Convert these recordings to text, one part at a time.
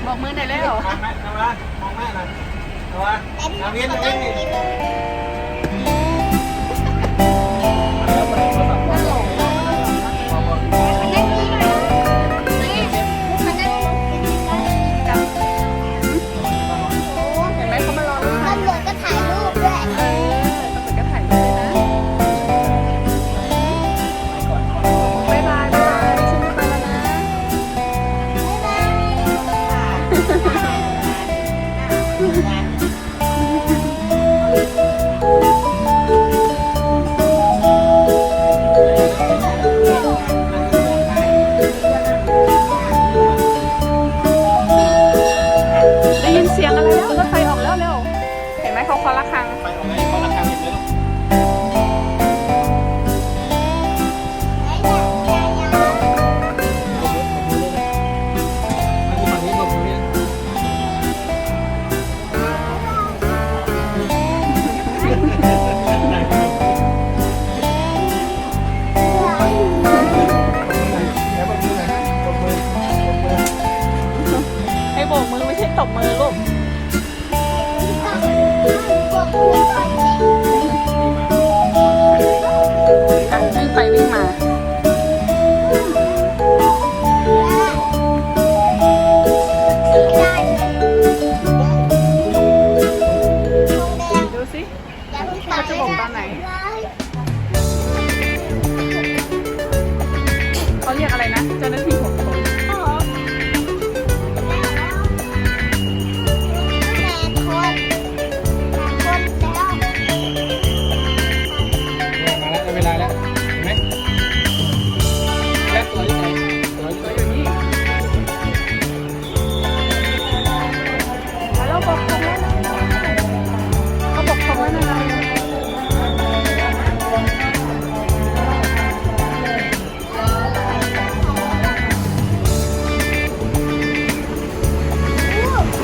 บอกมือหน่อยเร็ว มองแม่นะวะมองแม่หน่อยนะวะนาวินนาวิน เห็นไหมเขามารอแล้ว ตำรวจก็ถ่ายรูปด้วย ตำรวจก็ถ่ายรูปนะบ๊ายบายบ๊ายบายฉันจะไปแล้วนะ ได้ยินเสียงอะไรแล้วรถไฟออกแล้วเร็วเห็นไหมเขาเคาะระฆัง ไปเอาไงเขาราคาเห็นไหมลูกมาที่ฝั่งนี้ให้โบกมือไม่ใช่ตบมือลูกอ่ะวิ่งไปวิ่งมาดูสิเขาจะโบกตอนไหนเขาเรียกอะไรนะเจ้าหน้าที่6 คน มาแล้วได้เวลาแล้วเห็นไหมแล้วตัวที่ไหนตัวที่ ตัวอยู่นี่แล้วบอกเขาว่าเขาบอกเขาว่าอะไร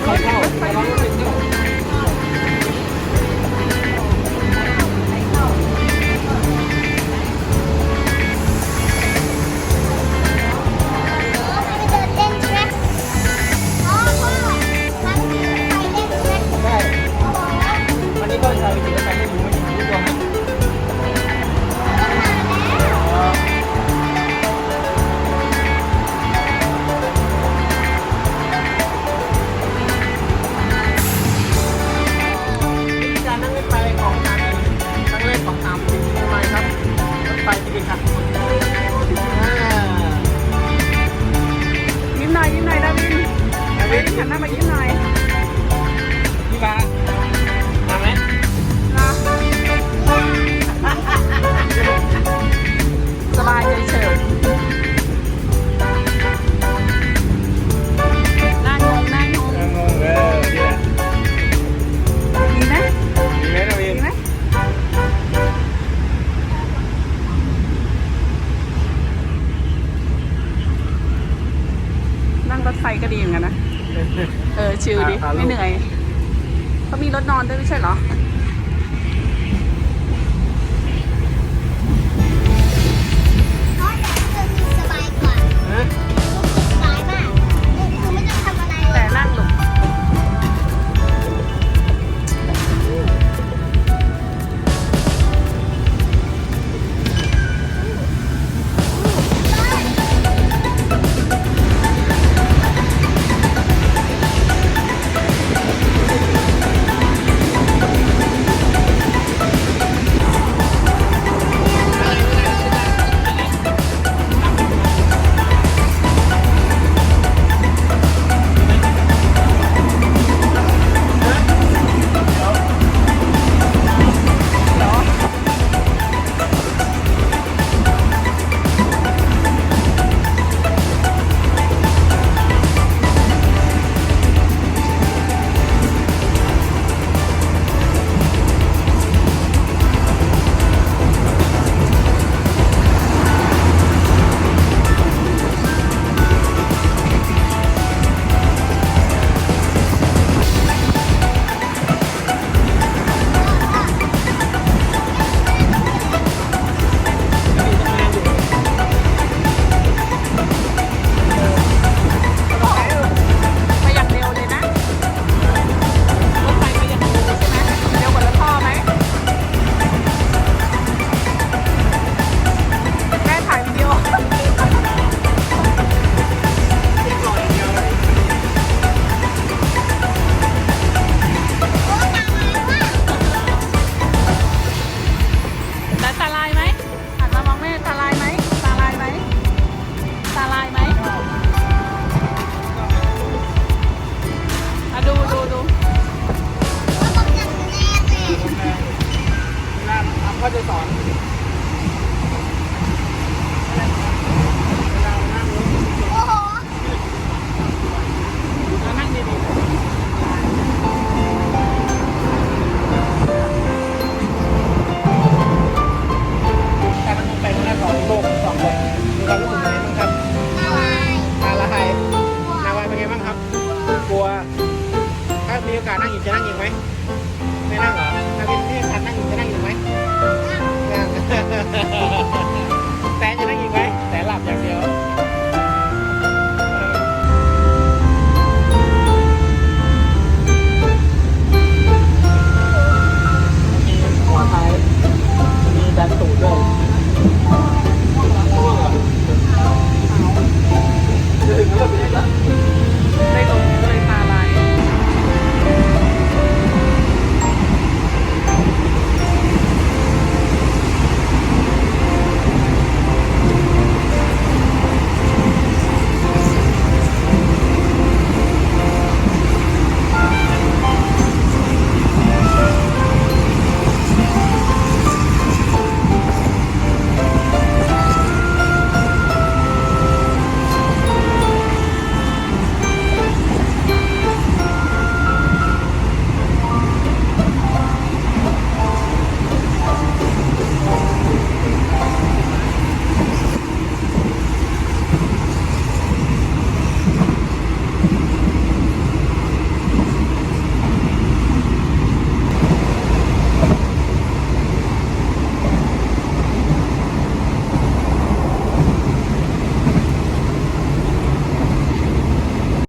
เข้าเข้าไปลองดูสิ ใช่วันนี้ก็ชาววิจิตรไปได้อยู่ไม่ถึงทุกตัวนะการนั่งรถไฟของทางนั่งเล่นของทางเชียงใหม่ครับรถไฟที่ดีครับยิ้มหน่อยยิ้มหน่อยดาวินหันหน้ามายิ้มหน่อย พี่บามาไหม นะสบายเฉยๆหน้างงหน้างง งงดีแหละ ดีไหม ดีไหมนาวิ ดี น ไหมนั่งรถไฟก็ดีเหมือนกันนะ ชิลดิไม่เหนื่อยเขามีรถนอนด้วยไม่ใช่เหรอแต่นั่งหลบ ลัวถ้ามีโอกาสนั่งอีกจะนั่งอีกไหมไม่นั่งเหรอถ้ามีโอกาสนั่งอีกจะนั่งอีกไหมนั่ง